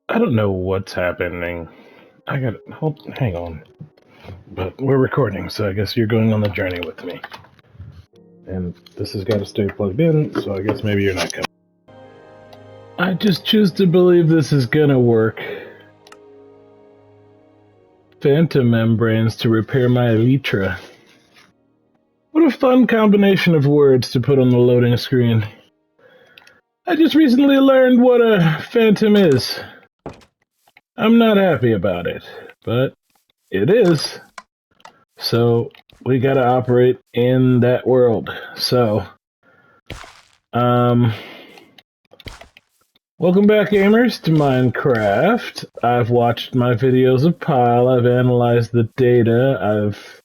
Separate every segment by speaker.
Speaker 1: I don't know what's happening. Hang on. But we're recording, so I guess you're going on the journey with me. And this has got to stay plugged in, so I guess maybe you're not coming. I just choose to believe this is gonna work. Phantom membranes to repair my elytra. What a fun combination of words to put on the loading screen. I just recently learned what a phantom is. I'm not happy about it, but it is. So we gotta operate in that world. So, welcome back, gamers, to Minecraft. I've watched my videos a pile, I've analyzed the data, I've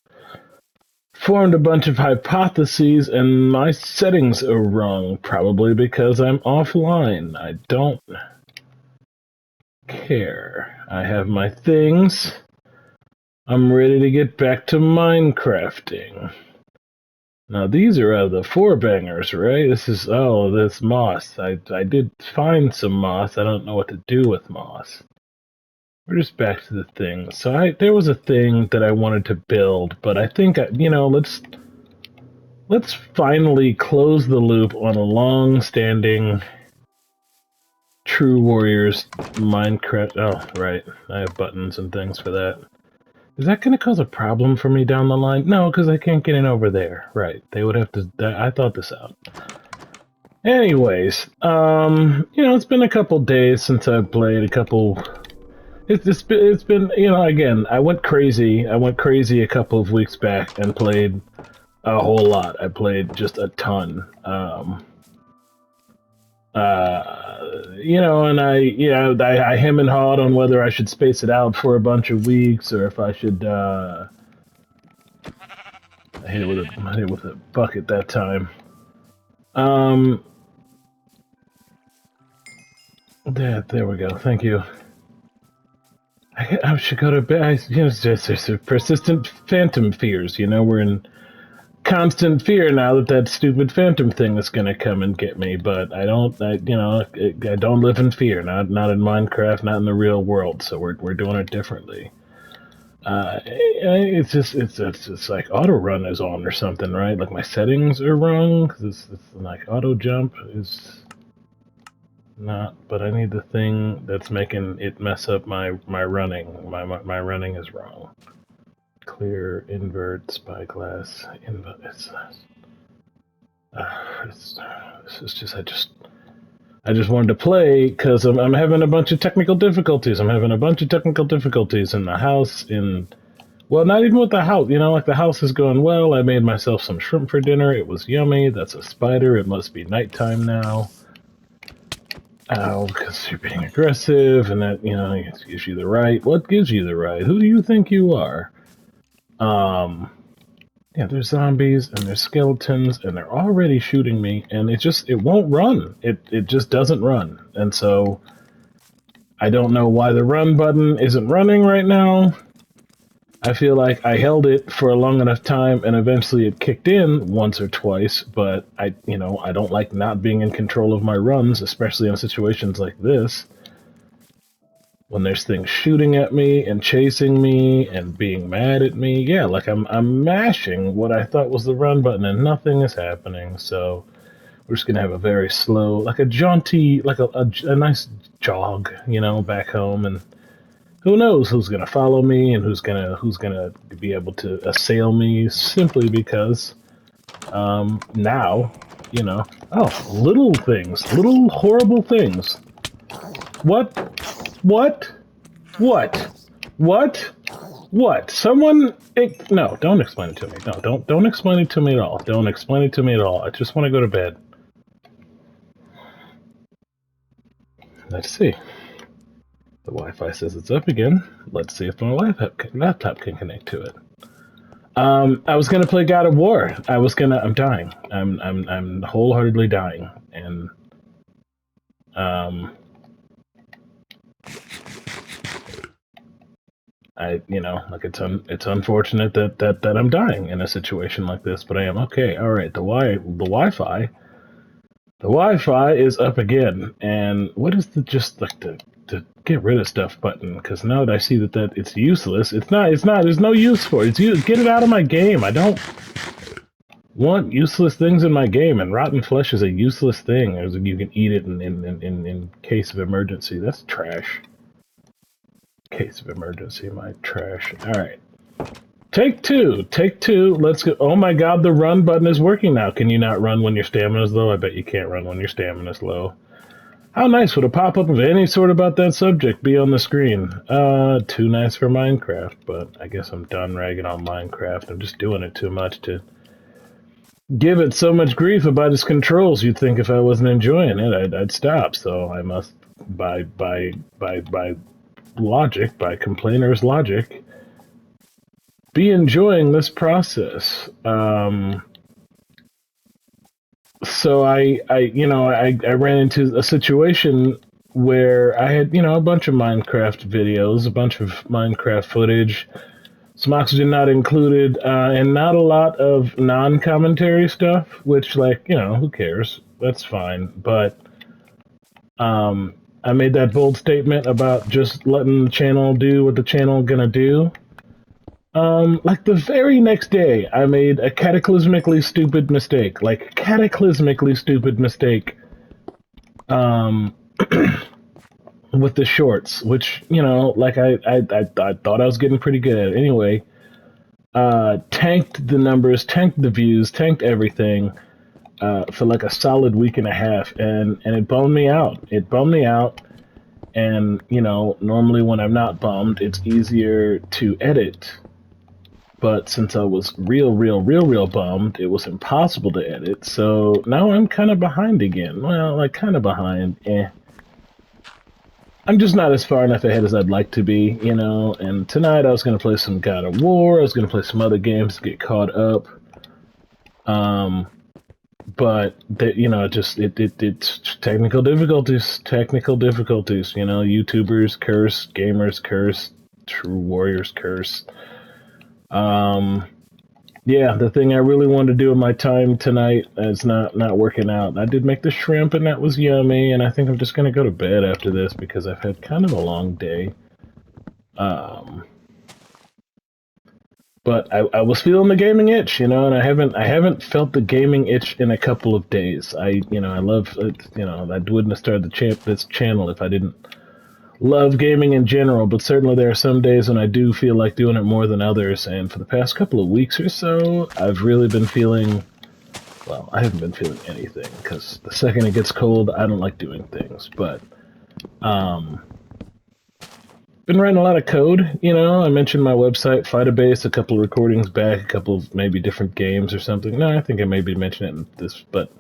Speaker 1: formed a bunch of hypotheses, and my settings are wrong, probably because I'm offline. I don't care. I have my things. I'm ready to get back to Minecrafting. Now these are the four bangers, right? This moss. I did find some moss. I don't know what to do with moss. We're just back to the thing. So there was a thing that I wanted to build, but I think let's finally close the loop on a long-standing True Warriors Minecraft. Oh, right. I have buttons and things for that. Is that going to cause a problem for me down the line? No, because I can't get in over there. Right. They would have to... I thought this out. Anyways, it's been a couple days since I've played a couple... It's been, again, I went crazy. I went crazy a couple of weeks back and played a whole lot. I played just a ton. And I hem and hawed on whether I should space it out for a bunch of weeks or if I should, I hit it with a bucket that time. There we go. Thank you. I should go to bed. There's persistent phantom fears. We're in constant fear now that stupid phantom thing is going to come and get me. But I don't live in fear. Not in Minecraft. Not in the real world. So we're doing it differently. It's just like auto run is on or something, right? Like my settings are wrong. It's like auto jump is not, but I need the thing that's making it mess up my running. My running is wrong. Clear, invert, spyglass, invert. I just wanted to play because I'm having a bunch of technical difficulties. I'm having a bunch of technical difficulties in the house. Well, not even with the house. Like the house is going well. I made myself some shrimp for dinner. It was yummy. That's a spider. It must be nighttime now. Oh, because you're being aggressive, and that, it gives you the right. What gives you the right? Who do you think you are? There's zombies, and there's skeletons, and they're already shooting me, and it won't run. It just doesn't run. And so, I don't know why the run button isn't running right now. I feel like I held it for a long enough time, and eventually it kicked in once or twice, but I don't like not being in control of my runs, especially in situations like this. When there's things shooting at me and chasing me and being mad at me, yeah, like I'm mashing what I thought was the run button and nothing is happening, so we're just gonna have a very slow, like a jaunty, like a nice jog, back home, and who knows who's gonna follow me and who's gonna be able to assail me simply because now, little things, little horrible things. What? Someone no, don't explain it to me. No, don't explain it to me at all. Don't explain it to me at all. I just want to go to bed. Let's see. The Wi-Fi says it's up again. Let's see if my laptop can connect to it. I was gonna play God of War. I'm dying. I'm wholeheartedly dying, and it's unfortunate that I'm dying in a situation like this, but I am okay. All right, the Wi-Fi is up again, and what is the get rid of stuff button, because now that I see that it's useless, it's not, there's no use for it. Get it out of my game. I don't want useless things in my game, and rotten flesh is a useless thing. You can eat it in case of emergency. That's trash. Case of emergency, my trash. Alright. Take two. Let's go. Oh my god, the run button is working now. Can you not run when your stamina's low? I bet you can't run when your stamina's low. How nice would a pop-up of any sort about that subject be on the screen? Too nice for Minecraft, but I guess I'm done ragging on Minecraft. I'm just doing it too much to give it so much grief about its controls. You'd think if I wasn't enjoying it, I'd stop. So I must, by logic, by complainer's logic, be enjoying this process. So I ran into a situation where I had, a bunch of Minecraft videos, a bunch of Minecraft footage, some oxygen not included, and not a lot of non-commentary stuff, which, who cares? That's fine. But I made that bold statement about just letting the channel do what the channel gonna do. The very next day, I made a cataclysmically stupid mistake. With the shorts, which, I thought I was getting pretty good at it. Anyway, tanked the numbers, tanked the views, tanked everything, for a solid week and a half, and it bummed me out. And, normally when I'm not bummed, it's easier to edit. But since I was real bummed, it was impossible to edit. So now I'm kind of behind again. Well, kind of behind. I'm just not as far enough ahead as I'd like to be, And tonight I was going to play some God of War. I was going to play some other games to get caught up. But it's technical difficulties. YouTubers curse, gamers curse, true warriors curse. Yeah, the thing I really wanted to do in my time tonight is not working out. I did make the shrimp, and that was yummy, and I think I'm just gonna go to bed after this because I've had kind of a long day. But I was feeling the gaming itch, and I haven't felt the gaming itch in a couple of days. I love, I wouldn't have started this channel if I didn't love gaming in general, but certainly there are some days when I do feel like doing it more than others, and for the past couple of weeks or so, I've really been feeling, well, I haven't been feeling anything, because the second it gets cold, I don't like doing things, but, been writing a lot of code, I mentioned my website, Fightabase, a couple of recordings back, a couple of maybe different games or something. No, I think I maybe mentioned it in this, but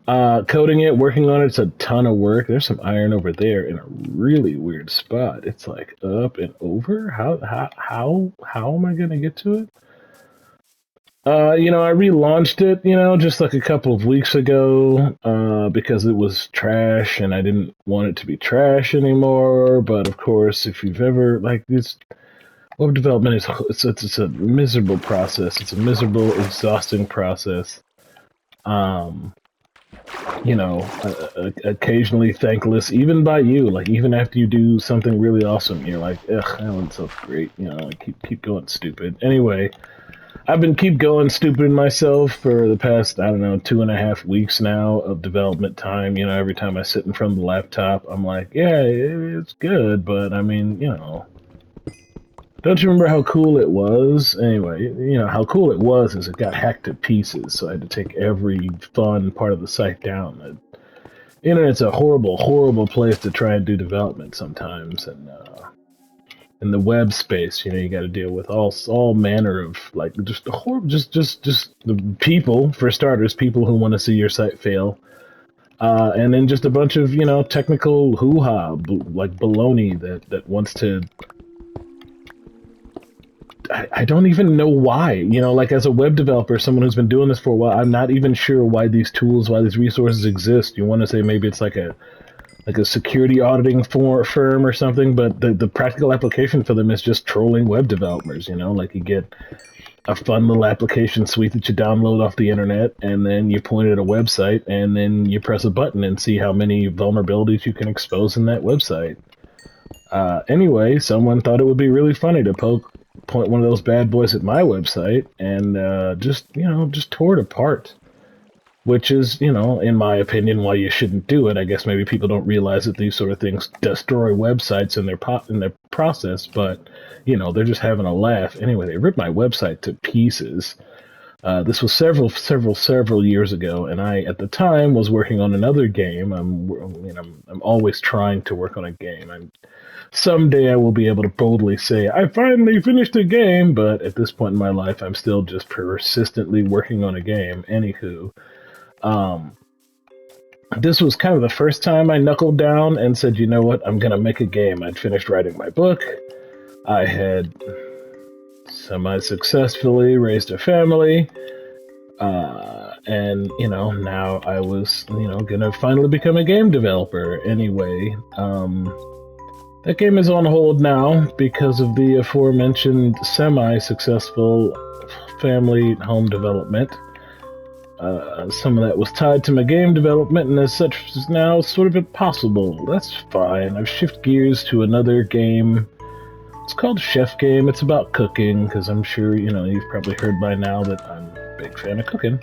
Speaker 1: coding it, working on it's a ton of work. There's some iron over there in a really weird spot. It's up and over. How am I gonna get to it? I relaunched it, just a couple of weeks ago, because it was trash and I didn't want it to be trash anymore. But of course, if you've ever this web development it's a miserable process. It's a miserable, exhausting process. Occasionally thankless, even by you. Even after you do something really awesome, you're like, ugh, that one's so great. Keep going stupid. Anyway, I've been keep going stupid myself for the past, 2.5 weeks now of development time. Every time I sit in front of the laptop, I'm like, yeah, it's good, but don't you remember how cool it was? Anyway, how cool it was is it got hacked to pieces, so I had to take every fun part of the site down. The internet's a horrible place to try and do development sometimes, and in the web space, you got to deal with all manner of just the people, for starters, people who want to see your site fail, and then just a bunch of technical hoo-ha, baloney that wants to. I don't even know why. As a web developer, someone who's been doing this for a while, I'm not even sure why these tools, why these resources exist. You want to say maybe it's like a security auditing firm or something, but the practical application for them is just trolling web developers. You get a fun little application suite that you download off the internet, and then you point it at a website, and then you press a button and see how many vulnerabilities you can expose in that website. Anyway, someone thought it would be really funny to point one of those bad boys at my website and just tore it apart. Which is, in my opinion, why you shouldn't do it. I guess maybe people don't realize that these sort of things destroy websites in their process, but they're just having a laugh. Anyway, they ripped my website to pieces. This was several years ago, and I, at the time, was working on another game. I'm always trying to work on a game. Someday I will be able to boldly say, I finally finished a game, but at this point in my life, I'm still just persistently working on a game. Anywho, this was kind of the first time I knuckled down and said, you know what, I'm going to make a game. I'd finished writing my book. I had semi-successfully raised a family. And, now I was, going to finally become a game developer. Anyway, that game is on hold now because of the aforementioned semi-successful family home development. Some of that was tied to my game development, and as such is now sort of impossible. That's fine. I've shifted gears to another game. It's called Chef Game. It's about cooking, because I'm sure, you've probably heard by now that I'm a big fan of cooking.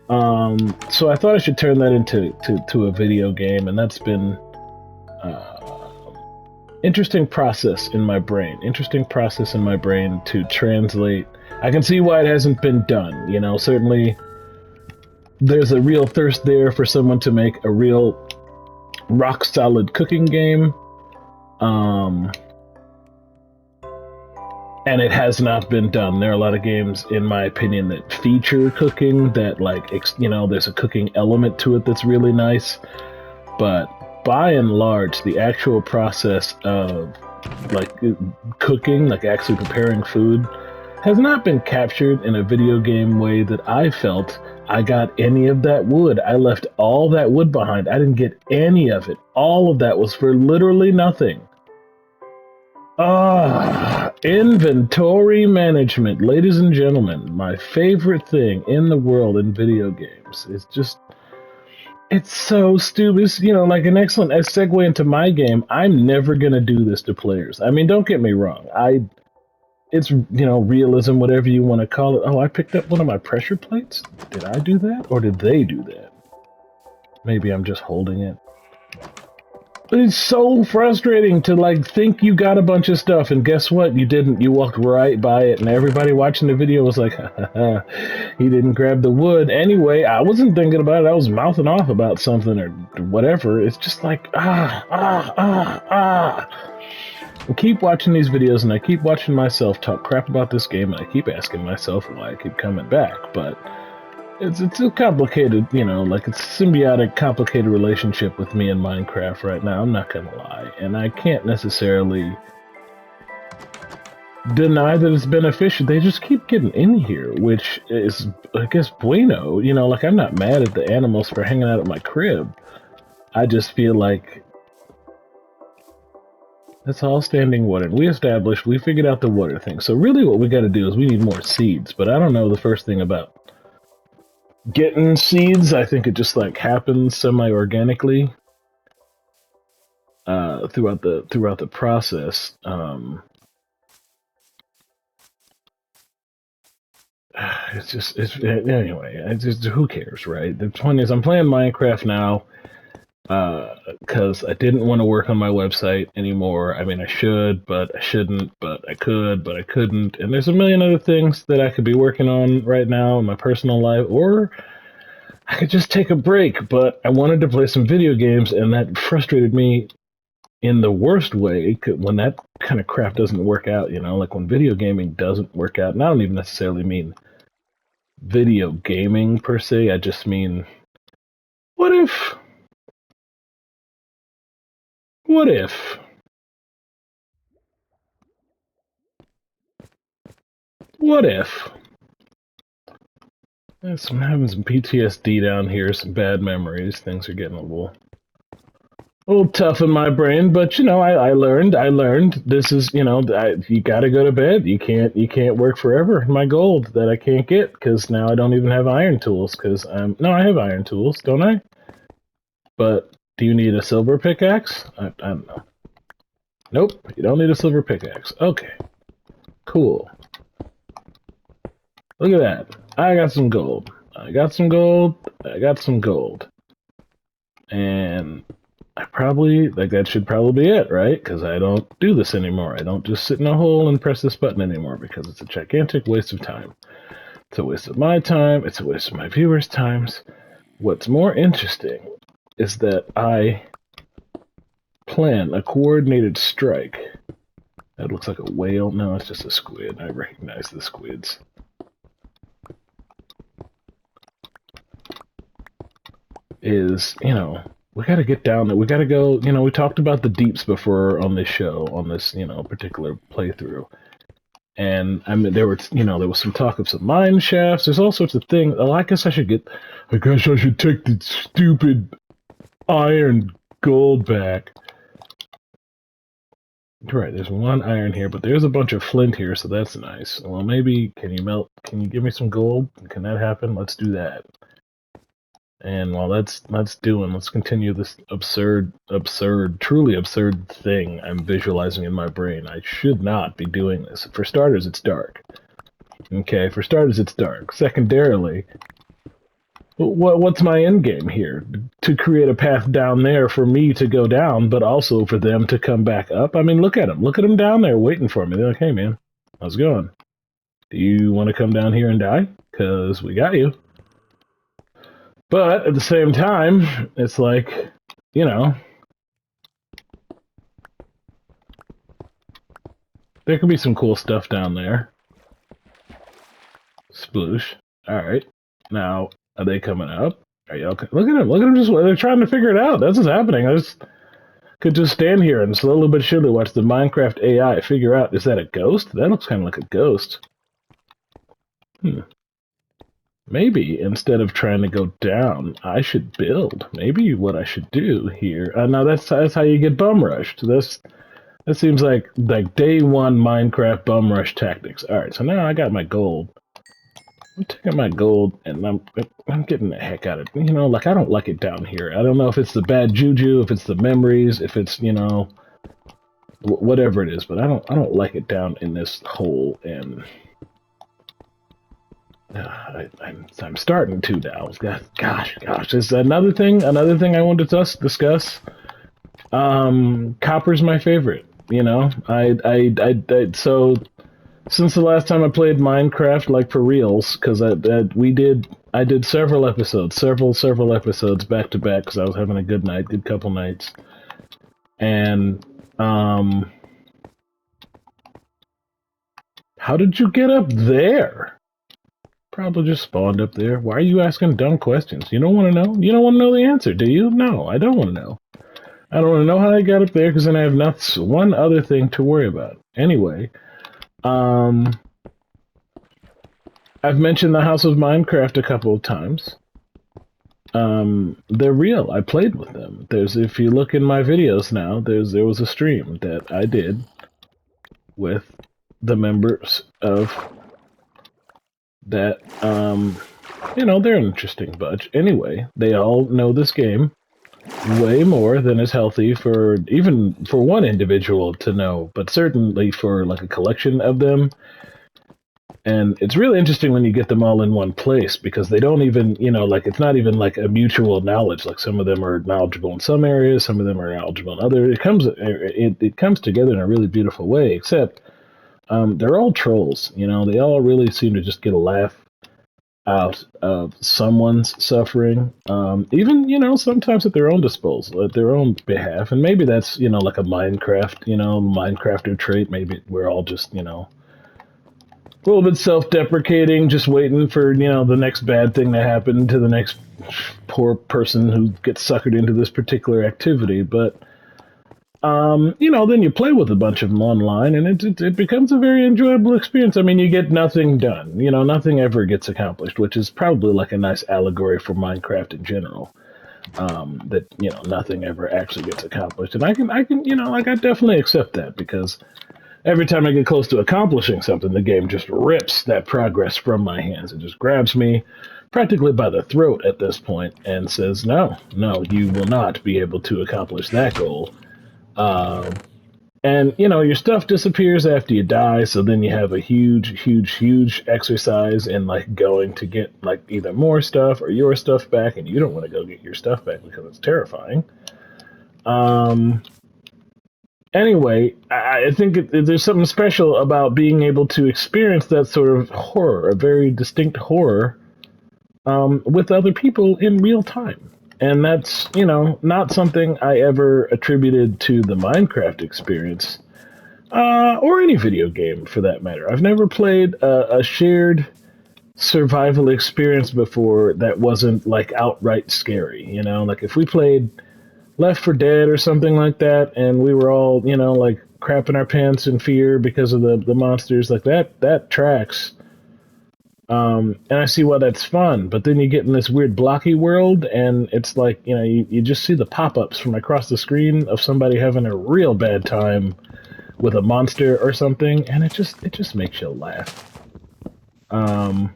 Speaker 1: So I thought I should turn that into a video game, and that's been interesting process in my brain to translate. I can see why it hasn't been done. Certainly there's a real thirst there for someone to make a real rock solid cooking game. And it has not been done. There are a lot of games, in my opinion, that feature cooking, that there's a cooking element to it that's really nice. But by and large, the actual process of cooking, actually preparing food, has not been captured in a video game way that I felt I got any of that wood. I left all that wood behind. I didn't get any of it. All of that was for literally nothing. Inventory management, ladies and gentlemen, my favorite thing in the world in video games. It's so stupid. It's, like an excellent segue into my game. I'm never going to do this to players. I mean, don't get me wrong. It's, realism, whatever you want to call it. Oh, I picked up one of my pressure plates? Did I do that? Or did they do that? Maybe I'm just holding it. But it's so frustrating to, think you got a bunch of stuff, and guess what? You didn't. You walked right by it, and everybody watching the video was like, he didn't grab the wood. Anyway, I wasn't thinking about it. I was mouthing off about something or whatever. It's just like, I keep watching these videos, and I keep watching myself talk crap about this game, and I keep asking myself why I keep coming back. But it's a complicated, it's a symbiotic, complicated relationship with me and Minecraft right now. I'm not gonna lie, and I can't necessarily deny that it's beneficial. They just keep getting in here, which is, I guess, bueno. I'm not mad at the animals for hanging out at my crib. I just feel like that's all standing water. We figured out the water thing. So really what we got to do is we need more seeds, but I don't know the first thing about getting seeds. I think it just happens semi-organically throughout the process. Anyway. Who cares, right? The point is, I'm playing Minecraft now because I didn't want to work on my website anymore. I mean, I should, but I shouldn't. But I could, but I couldn't. And there's a million other things that I could be working on right now in my personal life, or I could just take a break, but I wanted to play some video games, and that frustrated me in the worst way when that kind of crap doesn't work out, when video gaming doesn't work out. And I don't even necessarily mean video gaming per se, I just mean, what if I'm having some PTSD down here, some bad memories. Things are getting a little tough in my brain, but I learned this is, you gotta go to bed. You can't work forever. My gold that I can't get because now I don't even have iron tools no, I have iron tools, don't I? But do you need a silver pickaxe? I don't know. Nope, you don't need a silver pickaxe. Okay, cool. Look at that. I got some gold. I got some gold. I got some gold. And I probably, like, that should probably be it, right? Because I don't do this anymore. I don't just sit in a hole and press this button anymore because it's a gigantic waste of time. It's a waste of my time. It's a waste of my viewers' times. What's more interesting is that I plan a coordinated strike. That looks like a whale. No, it's just a squid. I recognize the squids. Is, we gotta get down there. We gotta go, we talked about the deeps before on this show, on this, particular playthrough. And I mean, there was some talk of some mine shafts. There's all sorts of things. Oh, I guess I should take the stupid iron gold back. Right, there's one iron here, but there's a bunch of flint here, so that's nice. Well, maybe, can you give me some gold? Can that happen? Let's do that. And while let's continue this absurd, truly absurd thing I'm visualizing in my brain. I should not be doing this. For starters, it's dark. Okay, for starters, it's dark. Secondarily, what's my end game here? To create a path down there for me to go down, but also for them to come back up? I mean, look at them. Look at them down there waiting for me. They're like, hey, man, how's it going? Do you want to come down here and die? Because we got you. But at the same time, it's like, there could be some cool stuff down there. Sploosh. Alright. Now, are they coming up? Are you okay? Look at them. Look at them. They're trying to figure it out. That's what's happening. I could just stand here and slowly but surely watch the Minecraft AI figure out, is that a ghost? That looks kind of like a ghost. Maybe instead of trying to go down, I should build. Maybe what I should do here. Now that's how you get bum rushed. That seems like day one Minecraft bum rush tactics. All right, so now I got my gold. I'm taking my gold and I'm getting the heck out of it. I don't like it down here. I don't know if it's the bad juju, if it's the memories, if it's whatever it is, but I don't like it down in this hole and. I'm starting to now. Gosh, there's another thing I wanted to discuss. Copper's my favorite. So since the last time I played Minecraft, like for reals, because I did several episodes back to back because I was having a good couple nights, and how did you get up there? Probably just spawned up there. Why are you asking dumb questions? You don't want to know? You don't want to know the answer, do you? No, I don't want to know. I don't want to know how I got up there because then I have one other thing to worry about. Anyway, I've mentioned the House of Minecraft a couple of times. They're real. I played with them. If you look in my videos now, there was a stream that I did with the members of that, they're an interesting bunch. Anyway, they all know this game way more than is healthy for one individual to know, but certainly for like a collection of them. And it's really interesting when you get them all in one place because they don't even, it's not even like a mutual knowledge. Like some of them are knowledgeable in some areas, some of them are knowledgeable in others. It comes together in a really beautiful way, except they're all trolls. They all really seem to just get a laugh out of someone's suffering, even sometimes at their own disposal, at their own behalf. And maybe that's like a Minecrafter trait. Maybe we're all just a little bit self-deprecating, just waiting for the next bad thing to happen to the next poor person who gets suckered into this particular activity. But then you play with a bunch of them online, and it becomes a very enjoyable experience. I mean, you get nothing done. Nothing ever gets accomplished, which is probably like a nice allegory for Minecraft in general. That nothing ever actually gets accomplished, and I can I definitely accept that because every time I get close to accomplishing something, the game just rips that progress from my hands. It just grabs me practically by the throat at this point and says, no, you will not be able to accomplish that goal. And, your stuff disappears after you die, so then you have a huge exercise in, like, going to get, like, either more stuff or your stuff back, and you don't want to go get your stuff back because it's terrifying. Um, anyway, I think there's something special about being able to experience that sort of horror, a very distinct horror, with other people in real time. And that's, not something I ever attributed to the Minecraft experience, or any video game for that matter. I've never played a shared survival experience before that wasn't like outright scary. Like if we played Left 4 Dead or something like that, and we were all, like crapping our pants in fear because of the monsters, like that tracks. And I see why that's fun, but then you get in this weird blocky world, and it's like, you just see the pop-ups from across the screen of somebody having a real bad time with a monster or something, and it just makes you laugh. Um,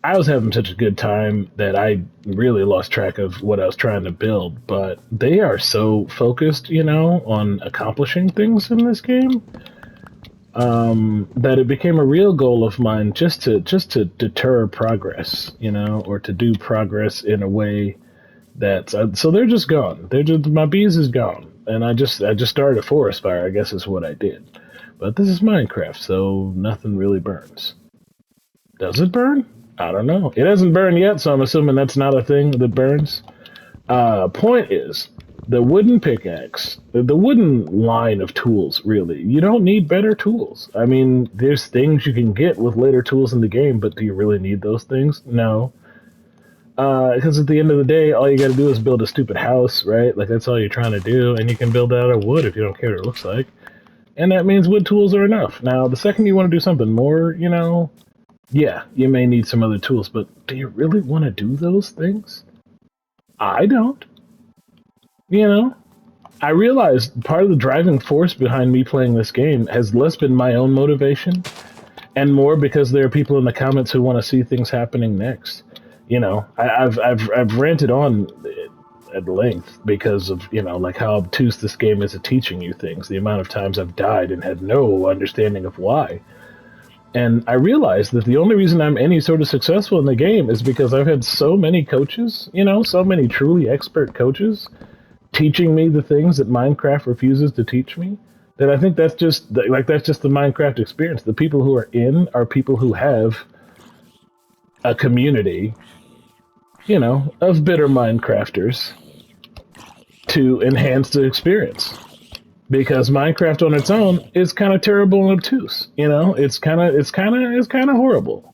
Speaker 1: I was having such a good time that I really lost track of what I was trying to build, but they are so focused, on accomplishing things in this game, that it became a real goal of mine just to deter progress, or to do progress in a way that so they're just gone. They're just my bees is gone, and I just started a forest fire. I guess is what I did. But this is Minecraft, so nothing really burns. Does it burn? I don't know. It hasn't burned yet, so I'm assuming that's not a thing that burns. Point is, the wooden pickaxe, the wooden line of tools, really, you don't need better tools. I mean, there's things you can get with later tools in the game, but do you really need those things? No. Because at the end of the day, all you got to do is build a stupid house, right? Like, that's all you're trying to do, and you can build that out of wood if you don't care what it looks like. And that means wood tools are enough. Now, the second you want to do something more, yeah, you may need some other tools, but do you really want to do those things? I don't. You know, I realized part of the driving force behind me playing this game has less been my own motivation and more because there are people in the comments who want to see things happening next. I've ranted on at length because of like how obtuse this game is at teaching you things. The amount of times I've died and had no understanding of why. And I realized that the only reason I'm any sort of successful in the game is because I've had so many coaches, so many truly expert coaches teaching me the things that Minecraft refuses to teach me. That I think that's just the Minecraft experience. The people who are in are people who have a community, of bitter Minecrafters to enhance the experience. Because Minecraft on its own is kind of terrible and obtuse. It's kind of horrible.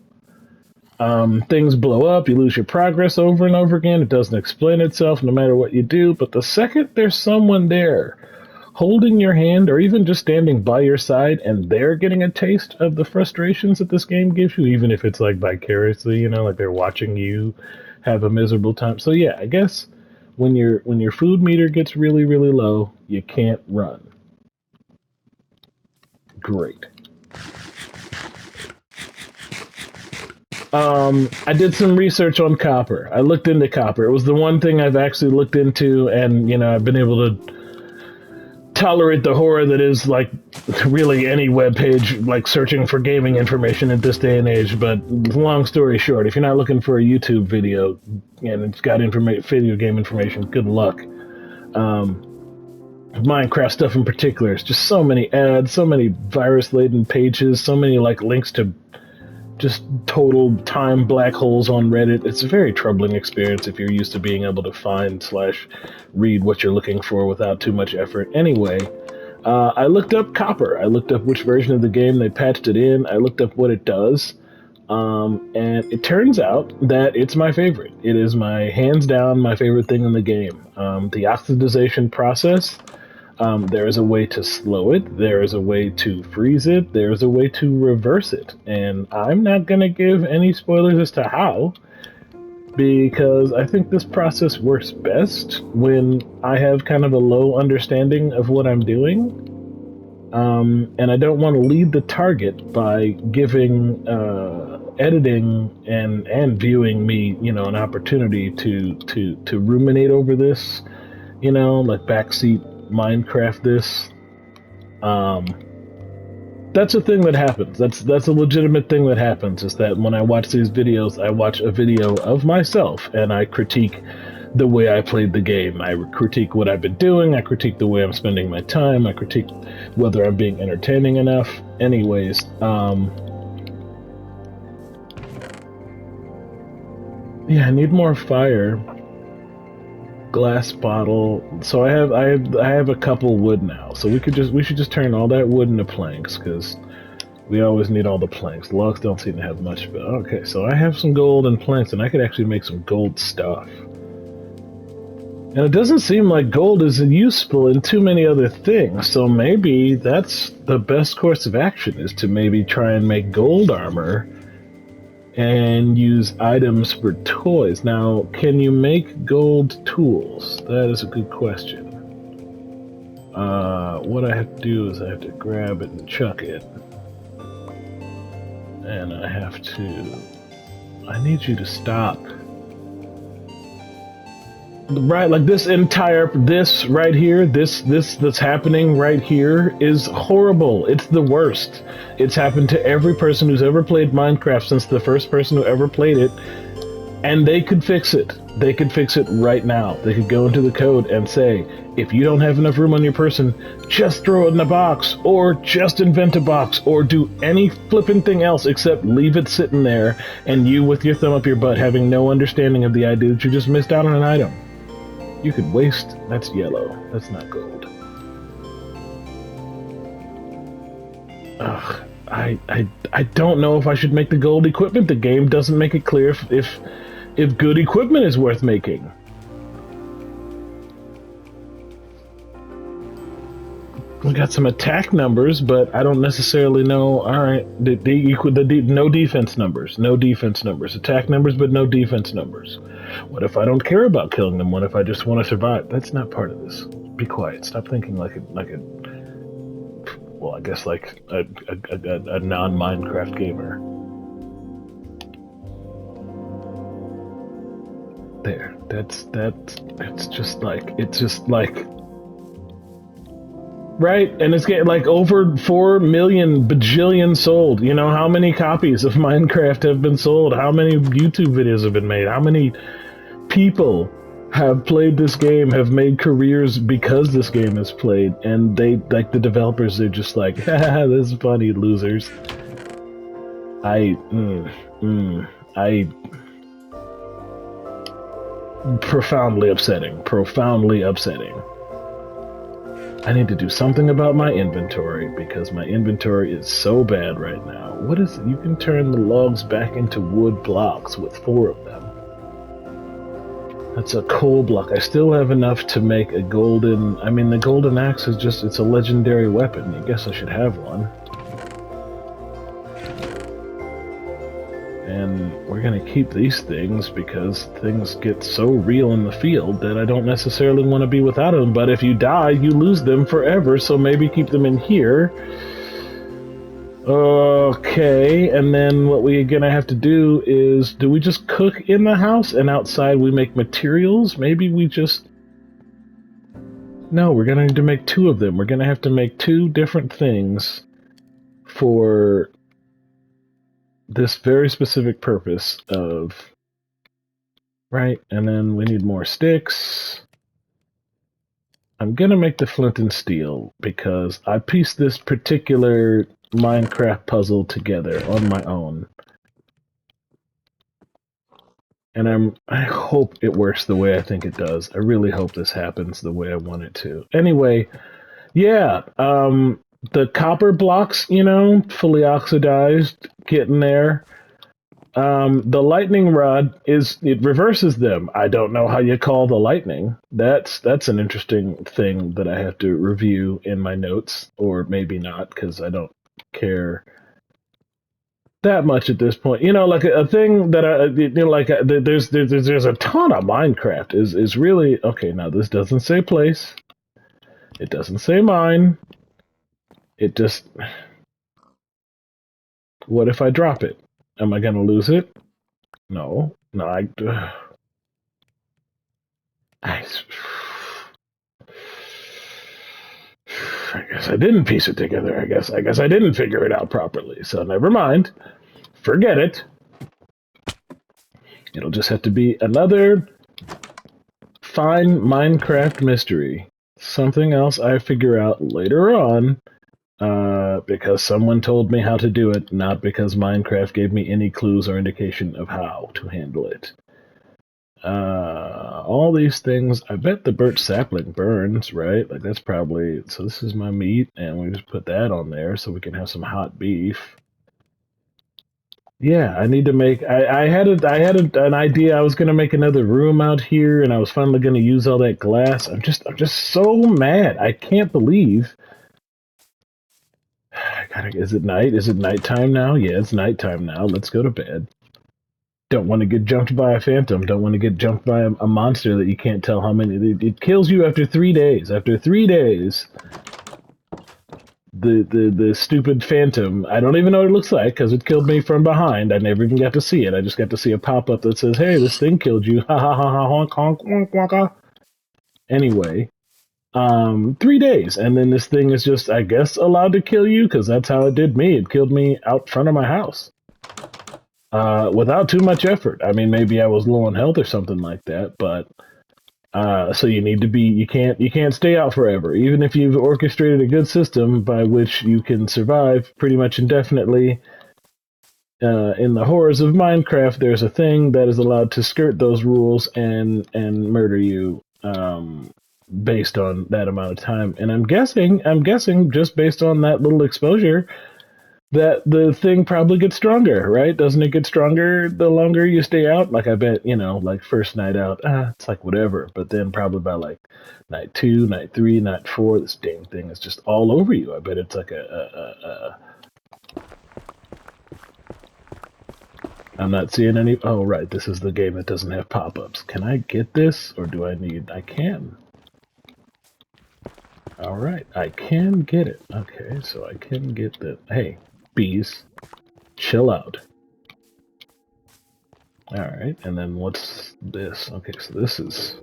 Speaker 1: Things blow up, you lose your progress over and over again. It doesn't explain itself no matter what you do. But the second there's someone there holding your hand or even just standing by your side and they're getting a taste of the frustrations that this game gives you, even if it's like vicariously, like they're watching you have a miserable time. So yeah, I guess when your food meter gets really, really low, you can't run. Great. I did some research on copper. I looked into copper. It was the one thing I've actually looked into, and I've been able to tolerate the horror that is like really any web page like searching for gaming information at this day and age. But long story short, if you're not looking for a YouTube video and it's got video game information, good luck. Minecraft stuff in particular, it's just so many ads, so many virus-laden pages, so many like links to just total time black holes on Reddit. It's a very troubling experience if you're used to being able to find/read what you're looking for without too much effort. Anyway, I looked up copper. I looked up which version of the game they patched it in. I looked up what it does. And it turns out that it's my favorite. It is hands down my favorite thing in the game. The oxidization process. There is a way to slow it. There is a way to freeze it. There is a way to reverse it. And I'm not going to give any spoilers as to how, because I think this process works best when I have kind of a low understanding of what I'm doing. And I don't want to lead the target by giving editing and viewing me, an opportunity to ruminate over this, like backseat Minecraft this. That's a thing that happens. That's a legitimate thing that happens. Is that when I watch these videos, I watch a video of myself and I critique the way I played the game. I critique what I've been doing. I critique the way I'm spending my time. I critique whether I'm being entertaining enough. Anyways, yeah, I need more fire. Glass bottle. So I have a couple wood now. So we should just turn all that wood into planks because we always need all the planks. The logs don't seem to have much, but okay. So I have some gold and planks, and I could actually make some gold stuff. And it doesn't seem like gold is useful in too many other things. So maybe that's the best course of action is to maybe try and make gold armor and use items for toys. Now, can you make gold tools? That is a good question. What I have to do is I have to grab it and chuck it. And I have to... I need you to stop. Right, like this right here, this that's happening right here is horrible. It's the worst. It's happened to every person who's ever played Minecraft since the first person who ever played it, and they could fix it. They could fix it right now. They could go into the code and say, if you don't have enough room on your person, just throw it in a box, or just invent a box, or do any flippin' thing else except leave it sitting there, and you with your thumb up your butt having no understanding of the idea that you just missed out on an item. You could waste... That's yellow. That's not gold. Ugh. I don't know if I should make the gold equipment. The game doesn't make it clear if good equipment is worth making. We got some attack numbers, but I don't necessarily know. All right, no defense numbers. No defense numbers. Attack numbers, but no defense numbers. What if I don't care about killing them? What if I just want to survive? That's not part of this. Be quiet. Stop thinking like a well, I guess like a non-Minecraft gamer. There. It's just like right, and it's getting like over 4 million bajillion sold. You know, how many copies of Minecraft have been sold? How many YouTube videos have been made? How many people have played this game, have made careers because this game is played, and they, like the developers, they're just like, haha, this is funny, losers. Profoundly upsetting. I need to do something about my inventory, because my inventory is so bad right now. What is it? You can turn the logs back into wood blocks with 4 of them. That's a coal block. I still have enough to make a golden... I mean, the golden axe is just... It's a legendary weapon. I guess I should have one. And we're gonna keep these things because things get so real in the field that I don't necessarily want to be without them. But if you die, you lose them forever, so maybe keep them in here. Okay, and then what we're gonna have to do is... Do we just cook in the house and outside we make materials? Maybe we just... No, we're gonna need to make 2 of them. We're gonna have to make 2 different things for... this very specific purpose of... Right, and then we need more sticks. I'm gonna make the flint and steel because I pieced this particular Minecraft puzzle together on my own. And I hope it works the way I think it does. I really hope this happens the way I want it to. Anyway, yeah, the copper blocks, you know, fully oxidized, getting there. The lightning rod it reverses them. I don't know how you call the lightning. That's an interesting thing that I have to review in my notes, or maybe not, because I don't care that much at this point. You know, like a thing that there's a ton of Minecraft is really okay. Now this doesn't say place. It doesn't say mine. It just... What if I drop it? Am I gonna lose it? No. No, I guess I didn't piece it together. I guess I didn't figure it out properly. So never mind. Forget it. It'll just have to be another fine Minecraft mystery. Something else I figure out later on, because someone told me how to do it, not because Minecraft gave me any clues or indication of how to handle it. All these things, I bet the birch sapling burns, right? Like that's probably, so this is my meat, and we just put that on there so we can have some hot beef. Yeah, I need to make. I had an idea. I was gonna make another room out here, and I was finally gonna use all that glass. I'm just so mad. I can't believe. Is it night? Is it nighttime now? Yeah, it's nighttime now. Let's go to bed. Don't want to get jumped by a phantom. Don't want to get jumped by a monster that you can't tell how many. It kills you after 3 days. After 3 days. The stupid phantom. I don't even know what it looks like because it killed me from behind. I never even got to see it. I just got to see a pop up that says, "Hey, this thing killed you." Ha ha ha ha honk honk honk honk. Anyway, 3 days, and then this thing is just, I guess, allowed to kill you because that's how it did me. It killed me out front of my house, without too much effort. I mean, maybe I was low on health or something like that, but. So you need to be, you can't stay out forever. Even if you've orchestrated a good system by which you can survive pretty much indefinitely, in the horrors of Minecraft, there's a thing that is allowed to skirt those rules and murder you, based on that amount of time. And I'm guessing just based on that little exposure, that the thing probably gets stronger, right? Doesn't it get stronger the longer you stay out? Like, I bet, like first night out, it's like whatever. But then probably by like night 2, night 3, night 4, this dang thing is just all over you. I bet it's like I'm not seeing any. Oh, right. This is the game that doesn't have pop-ups. Can I get this, or do I need? I can. All right. I can get it. Okay, so I can get the. Hey, bees. Chill out. Alright, and then what's this? Okay, so this is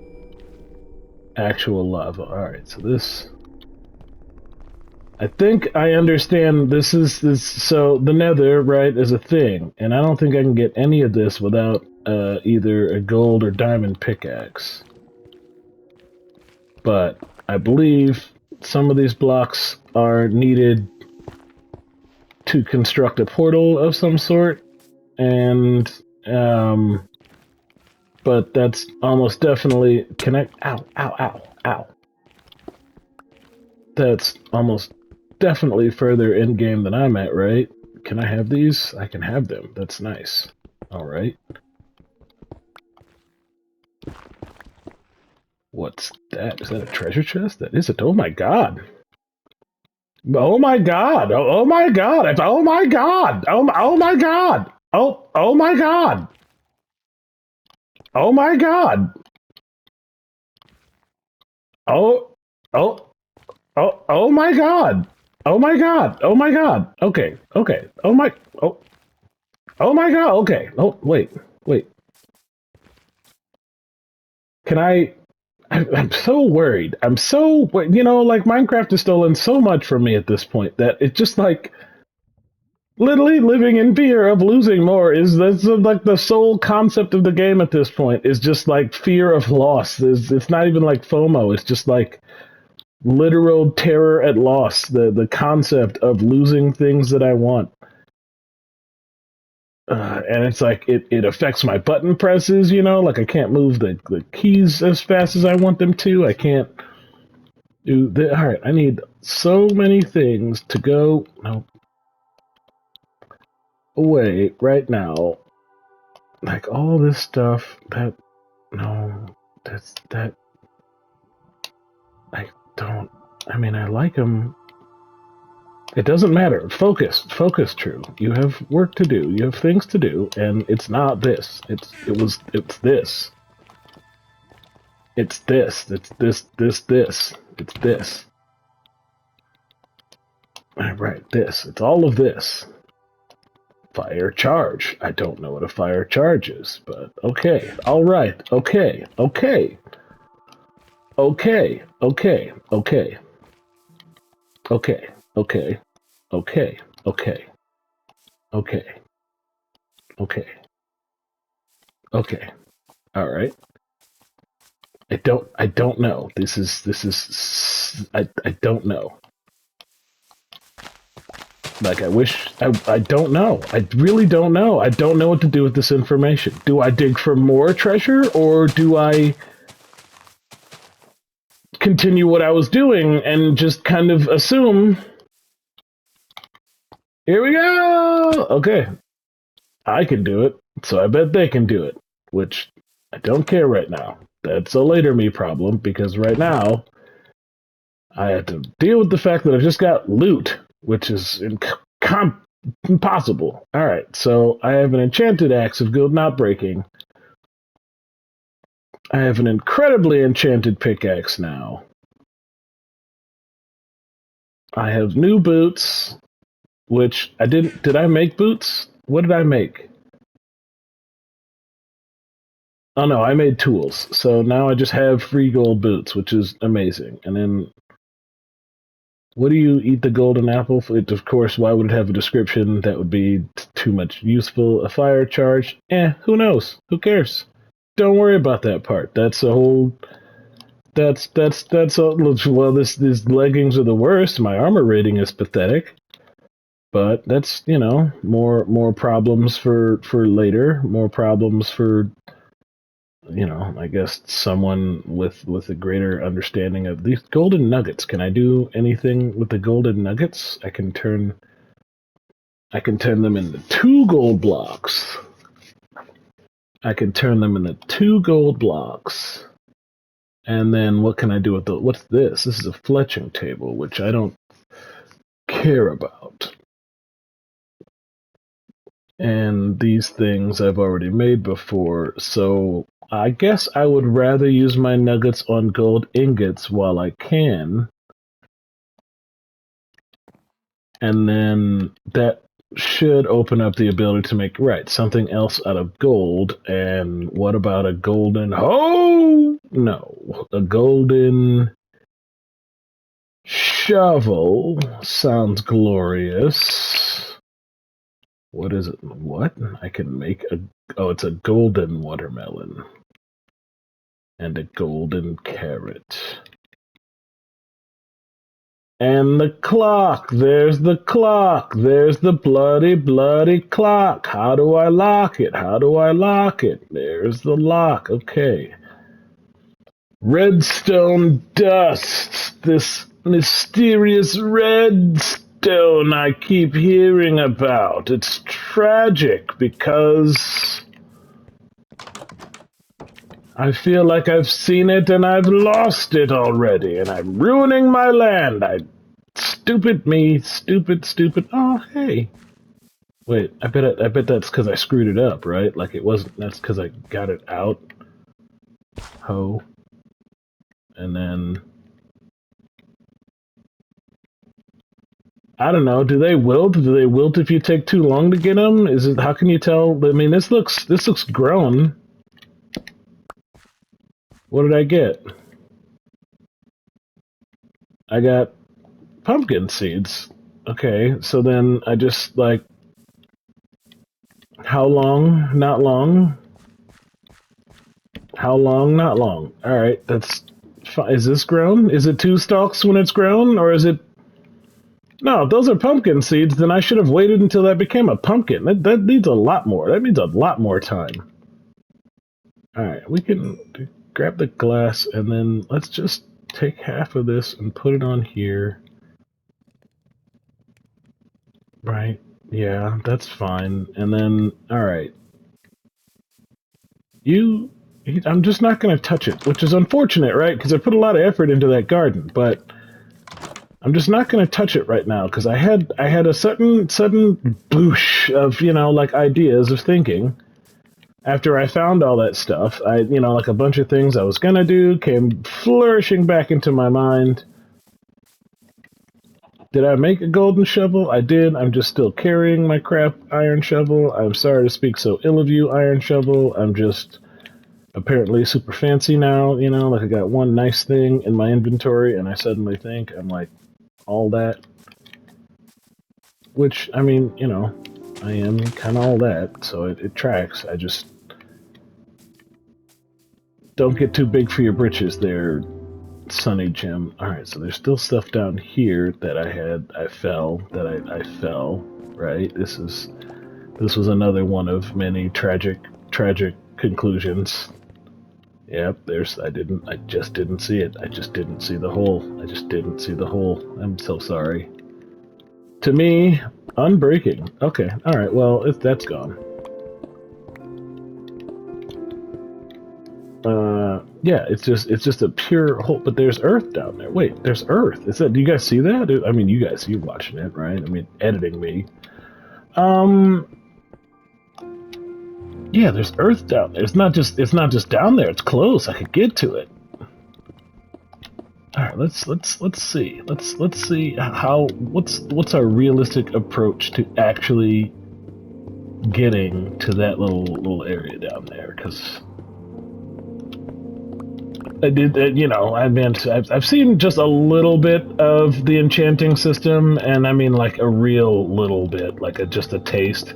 Speaker 1: actual lava. Alright, so this... I think I understand this is this. So the nether, right, is a thing, and I don't think I can get any of this without either a gold or diamond pickaxe. But I believe some of these blocks are needed to construct a portal of some sort, and but that's almost definitely ow, ow, ow, ow. That's almost definitely further in game than I'm at, right? Can I have these? I can have them. That's nice. Alright. What's that? Is that a treasure chest? That is it. Oh my god. Oh my god. Oh my god. Oh my god. Oh my god. Oh my god. Oh my god. Oh oh my god. Oh my god. Oh my god. Okay. Oh my my god. Okay. Oh wait. Can I'm so worried. I'm so, like Minecraft has stolen so much from me at this point that it's just like literally living in fear of losing more that's like the sole concept of the game at this point is just like fear of loss. It's not even like FOMO. It's just like literal terror at loss. The concept of losing things that I want. And it's like it affects my button presses, like I can't move the keys as fast as I want them to. I can't do the. All right, I need so many things to go away right now. Like all this stuff that that I don't. I mean, I like them. It doesn't matter. Focus, true. You have work to do. You have things to do, and it's not this. It's this. It's this. It's this. It's this. Right, this. It's all of this. Fire charge. I don't know what a fire charge is, but okay. All right. Okay. Okay, okay, okay, okay, okay, okay, okay. All right. I don't know. I don't know. Like, I don't know. I really don't know. I don't know what to do with this information. Do I dig for more treasure, or do I continue what I was doing and just kind of assume, here we go! Okay, I can do it, so I bet they can do it. Which, I don't care right now. That's a later me problem, because right now, I have to deal with the fact that I just got loot, which is impossible. Alright, so I have an enchanted axe of good not breaking. I have an incredibly enchanted pickaxe now. I have new boots, which I didn't... Did I make boots? What did I make? Oh no, I made tools. So now I just have free gold boots, which is amazing. And then, what do you eat the golden apple for? Of course, why would it have a description? That would be too much useful. A fire charge? Who knows? Who cares? Don't worry about that part. That's a whole... That's all. Well, these leggings are the worst. My armor rating is pathetic. But that's, more problems for later. More problems for, I guess someone with a greater understanding of these golden nuggets. Can I do anything with the golden nuggets? I can turn them into 2 gold blocks. I can turn them into 2 gold blocks. And then what can I do with what's this? This is a fletching table, which I don't care about. And these things I've already made before, so I guess I would rather use my nuggets on gold ingots while I can. And then that should open up the ability to make, something else out of gold. And what about a golden... Oh! No. A golden shovel sounds glorious. What is it? What? I can make a... Oh, it's a golden watermelon. And a golden carrot. And the clock! There's the clock! There's the bloody, bloody clock! How do I lock it? How do I lock it? There's the lock. Okay. Redstone dust! This mysterious redstone I keep hearing about. It's tragic because I feel like I've seen it and I've lost it already, and I'm ruining my land. Stupid me, stupid. Oh, hey. Wait, I bet that's because I screwed it up, right? Like it wasn't. That's because I got it out. Ho. And then I don't know. Do they wilt? Do they wilt if you take too long to get them? Is it? How can you tell? I mean, this looks grown. What did I get? I got pumpkin seeds. Okay, so then I just like... How long? Not long. How long? Not long. Alright, that's... Is this grown? Is it 2 stalks when it's grown, or is it... No, if those are pumpkin seeds, then I should have waited until that became a pumpkin. That needs a lot more. That needs a lot more time. Alright, we can grab the glass, and then let's just take half of this and put it on here. Right, yeah, that's fine. And then, alright. I'm just not going to touch it, which is unfortunate, right? Because I put a lot of effort into that garden, but I'm just not going to touch it right now, because I had a sudden boosh of, like ideas of thinking. After I found all that stuff, like a bunch of things I was going to do came flourishing back into my mind. Did I make a golden shovel? I did. I'm just still carrying my crap iron shovel. I'm sorry to speak so ill of you, iron shovel. I'm just apparently super fancy now, like I got one nice thing in my inventory, and I suddenly think I'm like all that. Which, I mean, you know, I am kind of all that, so it tracks. I just don't get too big for your britches there, Sunny Jim. Alright, so there's still stuff down here that I fell, right? This was another one of many tragic conclusions. Yep, I just didn't see it. I just didn't see the hole. I'm so sorry. To me, unbreaking. Okay, alright, well, that's gone. Yeah, it's just a pure hole, but there's earth down there. Wait, there's earth. Do you guys see that? I mean, you're watching it, right? I mean, editing me. Yeah, there's earth down there. It's not just down there. It's close. I could get to it. All right, let's see. Let's see what's our realistic approach to actually getting to that little area down there, because I did, you know, I've seen just a little bit of the enchanting system, and I mean like a real little bit, like just a taste.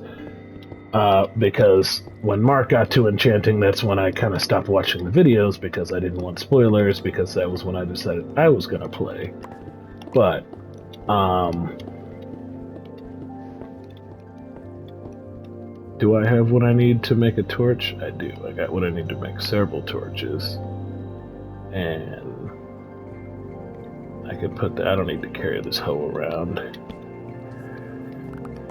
Speaker 1: Because when Mark got to enchanting, that's when I kind of stopped watching the videos because I didn't want spoilers, because that was when I decided I was gonna play. But, do I have what I need to make a torch? I do. I got what I need to make several torches. And I can put I don't need to carry this hoe around.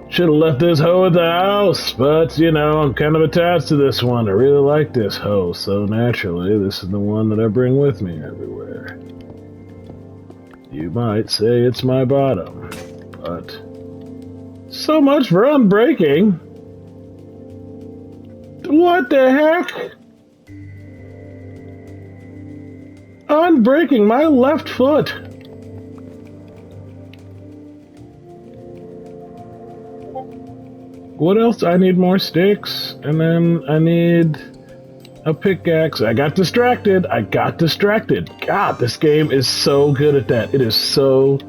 Speaker 1: Should have left this hoe at the house, but, you know, I'm kind of attached to this one. I really like this hoe, so naturally, this is the one that I bring with me everywhere. You might say it's my bottom, but so much for unbreaking. What the heck? Unbreaking my left foot. What else? I need more sticks, and then I need a pickaxe. I got distracted. God, this game is so good at that. It is so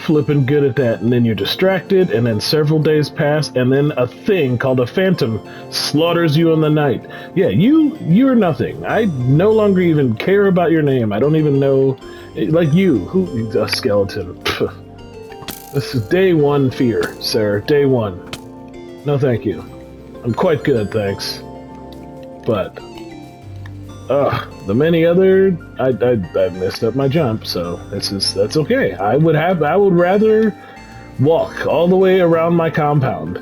Speaker 1: flippin' good at that. And then you're distracted, and then several days pass, and then a thing called a phantom slaughters you in the night. Yeah, you're nothing. I no longer even care about your name. I don't even know, like a skeleton. This is day one fear, sir. Day one. No, thank you. I'm quite good, thanks. But, the many other, I messed up my jump, so that's okay. I would rather walk all the way around my compound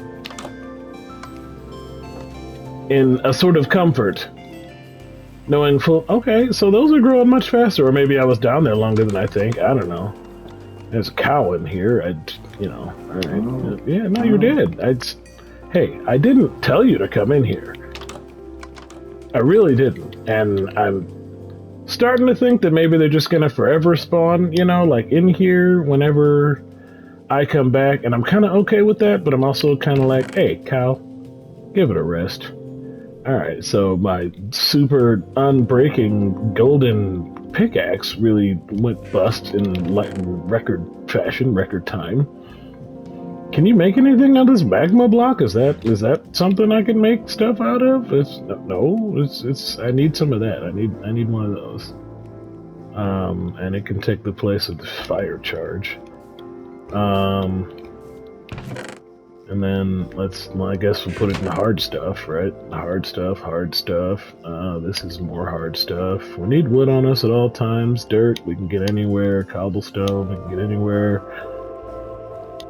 Speaker 1: in a sort of comfort, knowing okay, so those are growing much faster, or maybe I was down there longer than I think. I don't know. There's a cow in here. All right. Yeah, no, you did. Hey, I didn't tell you to come in here. I really didn't. And I'm starting to think that maybe they're just gonna forever spawn, you know, like in here whenever I come back, and I'm kind of okay with that, but I'm also kind of like, hey, cow, give it a rest. Alright, so my super unbreaking golden pickaxe really went bust in record fashion. Can you make anything out of this magma block? Is that something I can make stuff out of? It's I need some of that. I need one of those. And it can take the place of the fire charge. And then I guess we'll put it in the hard stuff, right? Hard stuff. This is more hard stuff. We need wood on us at all times. Dirt, we can get anywhere. Cobblestone, we can get anywhere.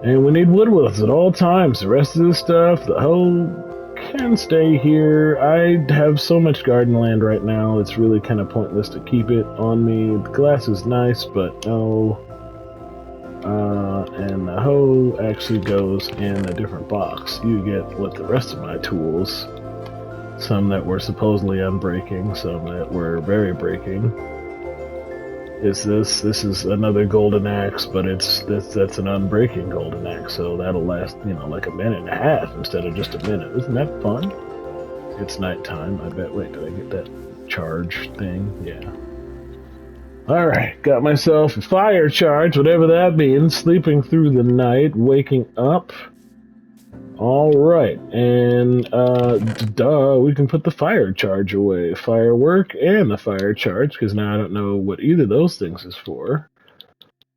Speaker 1: And we need wood with us at all times. The rest of the stuff, the hoe can stay here. I have so much garden land right now, it's really kind of pointless to keep it on me. The glass is nice, but no. And the hoe actually goes in a different box. You get with the rest of my tools. Some that were supposedly unbreaking, some that were very breaking. This is another golden axe, but that's an unbreaking golden axe, so that'll last, like a minute and a half instead of just a minute. Isn't that fun? It's nighttime, I bet. Wait, did I get that charge thing? Yeah. Alright, got myself a fire charge, whatever that means. Sleeping through the night, waking up. Alright, and duh, we can put the fire charge away. Firework and the fire charge, because now I don't know what either of those things is for.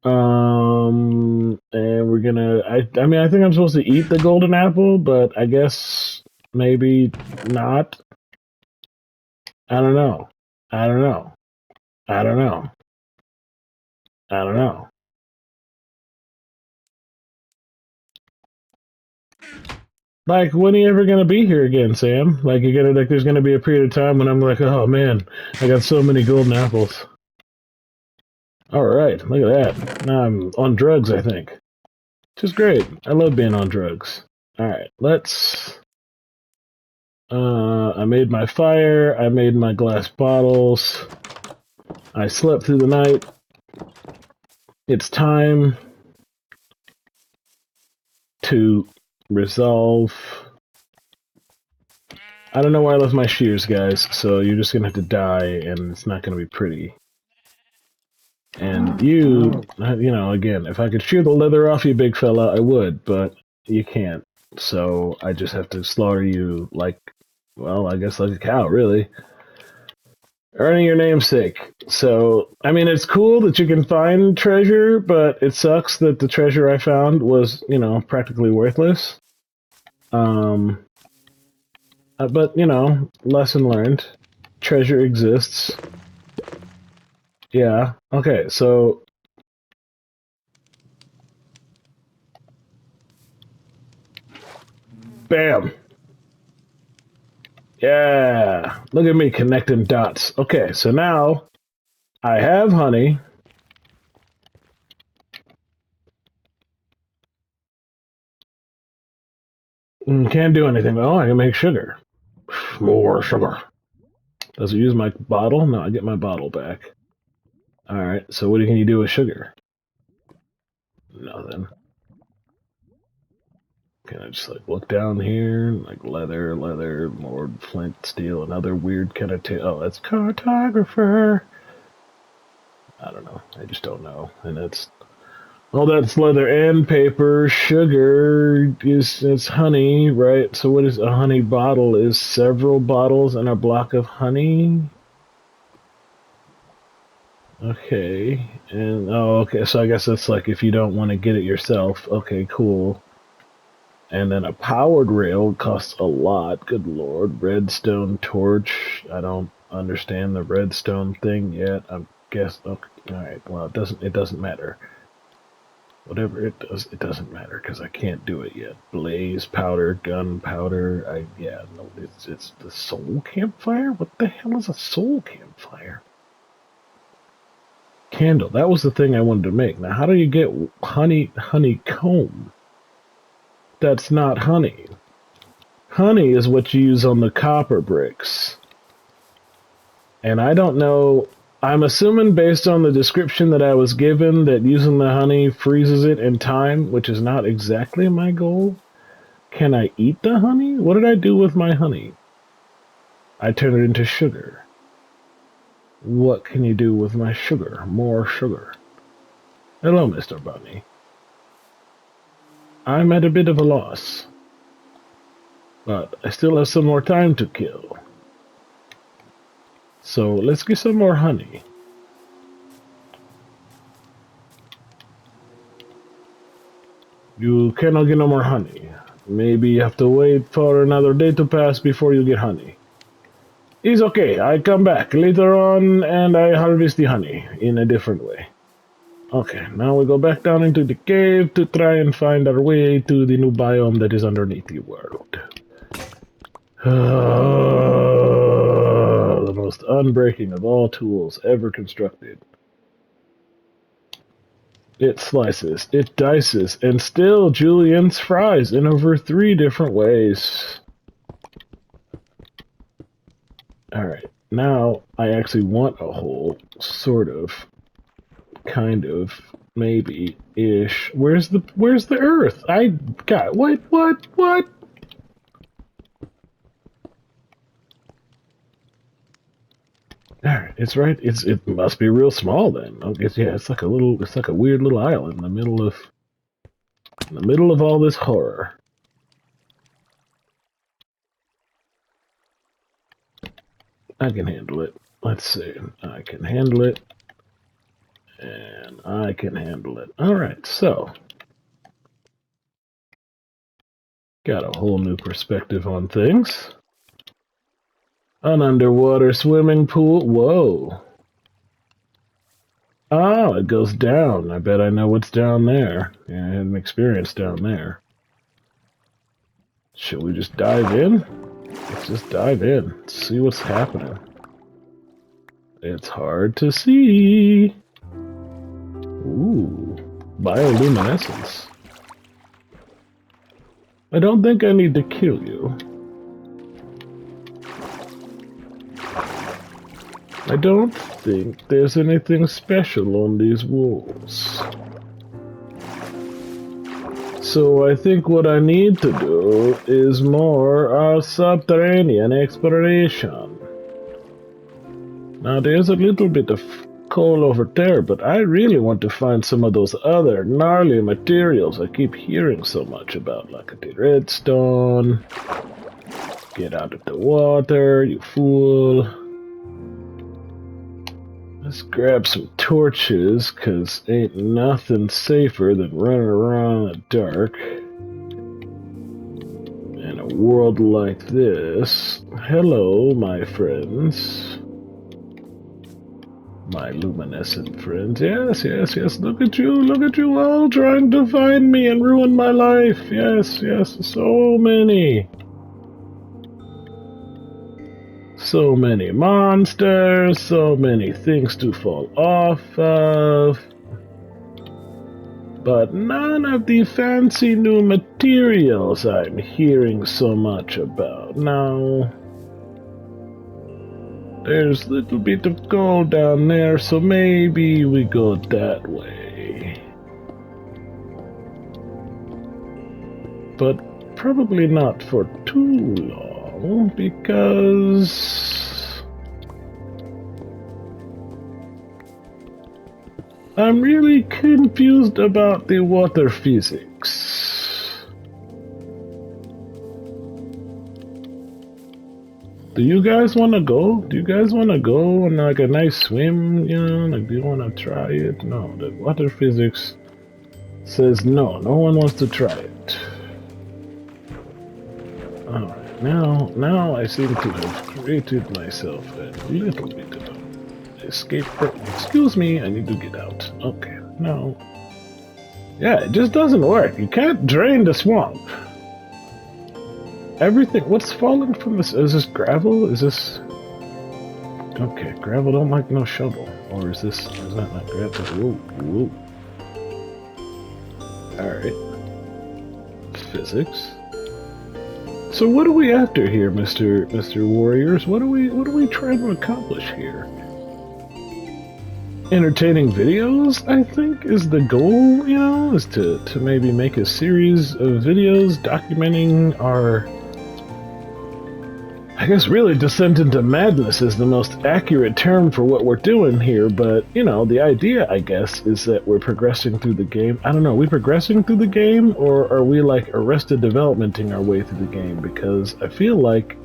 Speaker 1: And we're gonna, I mean, I think I'm supposed to eat the golden apple, but I guess maybe not. I don't know. I don't know. I don't know. I don't know. Like, when are you ever gonna be here again, Sam? Like, you're gonna, like, there's gonna be a period of time when I'm like, oh man, I got so many golden apples. Alright, look at that. Now I'm on drugs, I think. Which is great. I love being on drugs. Alright, let's... I made my fire, I made my glass bottles, I slept through the night. It's time to resolve... I don't know why I left my shears, guys, so you're just gonna have to die, and it's not gonna be pretty. And you know, again, if I could shear the leather off you, big fella, I would, but you can't. So I just have to slaughter you like, well, I guess like a cow, really. Earning your namesake. So, I mean, it's cool that you can find treasure, but it sucks that the treasure I found was, you know, practically worthless. But, you know, lesson learned. Treasure exists. Yeah. Okay, so... Bam! Yeah! Look at me connecting dots. Okay, so now I have honey. Can't do anything. Oh, I can make sugar. More sugar. Does it use my bottle? No, I get my bottle back. Alright, so what can you do with sugar? Nothing. Can I just like look down here? Like leather, more flint, steel, another weird kind of oh, that's cartographer. I don't know. I just don't know. And it's oh, that's leather and paper. Sugar is it's honey, right? So what is a honey bottle? Is several bottles and a block of honey? Okay. And oh, okay. So I guess it's like if you don't want to get it yourself. Okay, cool. And then a powered rail costs a lot. Good lord. Redstone torch. I don't understand the redstone thing yet. I guess. Okay. All right. Well, it doesn't matter. Whatever it does, it doesn't matter because I can't do it yet. Blaze powder, gunpowder. Yeah, no, it's the soul campfire. What the hell is a soul campfire? Candle. That was the thing I wanted to make. Now, how do you get honeycomb? That's not honey. Honey is what you use on the copper bricks. And I don't know. I'm assuming based on the description that I was given that using the honey freezes it in time, which is not exactly my goal. Can I eat the honey? What did I do with my honey? I turned it into sugar. What can you do with my sugar? More sugar. Hello, Mr. Bunny. I'm at a bit of a loss. But I still have some more time to kill. So let's get some more honey. You cannot get no more honey. Maybe you have to wait for another day to pass before you get honey. It's okay, I come back later on and I harvest the honey in a different way. Okay, now we go back down into the cave to try and find our way to the new biome that is underneath the world. The most unbreaking of all tools ever constructed. It slices, it dices, and still Julien's fries in over 3 different ways. Alright, now I actually want a hole, sort of, kind of, maybe, ish. Where's the earth? I got, what? There, it's right. It must be real small then. Okay, yeah, it's like a weird little island in the middle of all this horror. I can handle it. Let's see. I can handle it. And I can handle it. Alright, so. Got a whole new perspective on things. An underwater swimming pool. Whoa. Oh, it goes down. I bet I know what's down there. Yeah, I had an experience down there. Should we just dive in? Let's just dive in. See what's happening. It's hard to see. Ooh, bioluminescence. I don't think I need to kill you. I don't think there's anything special on these walls. So I think what I need to do is more subterranean exploration. Now there's a little bit of coal over there, but I really want to find some of those other gnarly materials I keep hearing so much about, like the redstone. Get out of the water, you fool. Let's grab some torches, cause ain't nothing safer than running around in the dark. In a world like this. Hello, my friends. My luminescent friends. Yes, yes, yes. Look at you all trying to find me and ruin my life. Yes, yes, so many. So many monsters, so many things to fall off of. But none of the fancy new materials I'm hearing so much about now. There's a little bit of gold down there, so maybe we go that way. But probably not for too long, because I'm really confused about the water physics. Do you guys want to go? Do you guys want to go on like a nice swim, you know? Like, do you want to try it? No, the water physics says no. No one wants to try it. Alright, now I seem to have created myself a little bit of an escape. Excuse me, I need to get out. Okay, no. Yeah, it just doesn't work. You can't drain the swamp. Everything. What's falling from this? Is this gravel? Is this? Okay, gravel don't like no shovel. Or is this? Is that not gravel? Whoa, whoa. All right. Physics. So what are we after here, Mr. Warriors? What are we trying to accomplish here? Entertaining videos, I think, is the goal. You know, is to maybe make a series of videos documenting our. I guess really descent into madness is the most accurate term for what we're doing here, but, you know, the idea, I guess, is that we're progressing through the game. I don't know, are we progressing through the game, or are we, like, arrested developmenting our way through the game? Because I feel like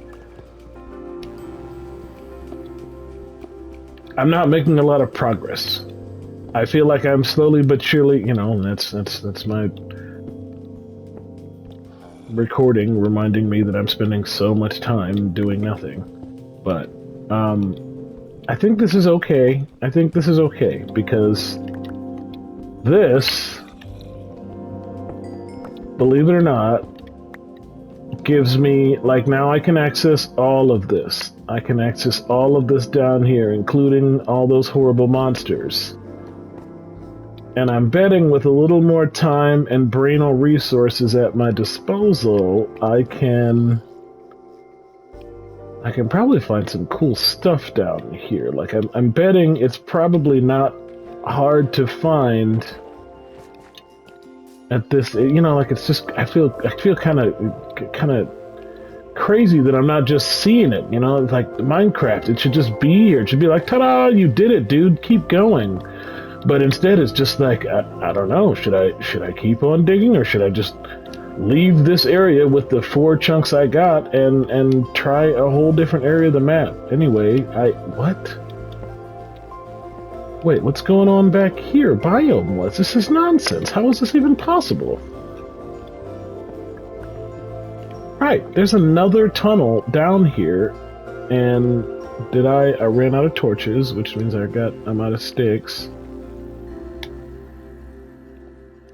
Speaker 1: I'm not making a lot of progress. I feel like I'm slowly but surely, you know, that's my recording reminding me that I'm spending so much time doing nothing. But I think this is okay. I think this is okay because this, believe it or not, gives me, like, now I can access all of this. I can access all of this down here, including all those horrible monsters. And I'm betting with a little more time and brainal resources at my disposal, I can probably find some cool stuff down here. Like, I'm betting it's probably not hard to find at this, you know, like, it's just, I feel kind of crazy that I'm not just seeing it, you know? It's like Minecraft, it should just be here. It should be like, ta-da, you did it, dude, keep going. But instead it's just like, I don't know, should I keep on digging, or should I just leave this area with the 4 chunks I got and try a whole different area of the map? Anyway, what? Wait, what's going on back here? Biome-wise? This is nonsense. How is this even possible? Right, there's another tunnel down here, and I ran out of torches, which means I'm out of sticks.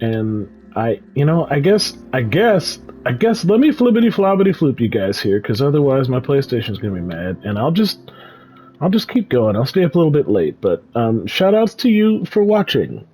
Speaker 1: And I guess let me flippity flobbity floop you guys here, because otherwise my PlayStation's gonna be mad, and I'll just keep going. I'll stay up a little bit late, but shout outs to you for watching.